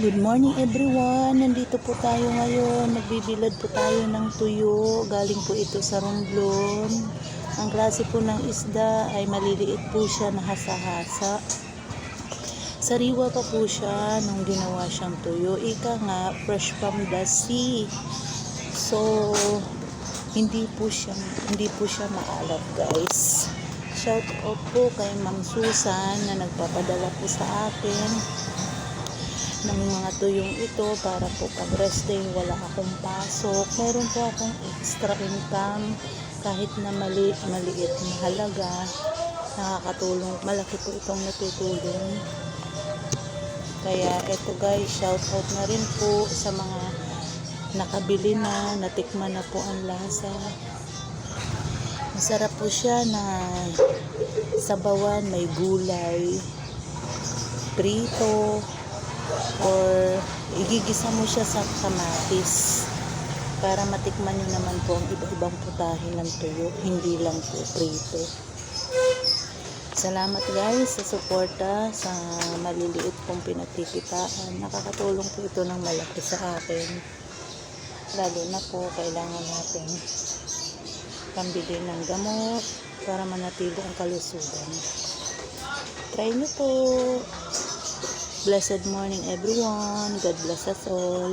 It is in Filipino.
Good morning everyone, nandito po tayo ngayon, nagbibilad po tayo ng tuyo, galing po ito sa Romblon. Ang klase po ng isda ay maliliit po siya na hasa-hasa. Sariwa pa po siya nung ginawa siyang tuyo, ika nga fresh from the sea. So hindi po siya maalat guys. Shout out po kay Ma'am Susan na nagpapadala po sa akin ng mga tuyong ito para po pag rest day wala akong pasok, meron po akong extra income kahit na maliit na halaga, nakakatulong, malaki po itong natutulong. Kaya eto guys, shout out na rin po sa mga nakabili na, natikman na po ang lasa. Masarap po siya na sabawan, may gulay, prito, or igigisa mo siya sa kamatis para matikman nyo naman po ang iba-ibang putahe ng tuyo, hindi lang po prito. Salamat guys sa suporta sa maliliit kong pinagkikitaan. Nakakatulong po ito ng malaki sa akin, lalo na po kailangan natin pambili ng gamot para manatili ang kalusugan. Try nyo po. Blessed morning everyone. God bless us all.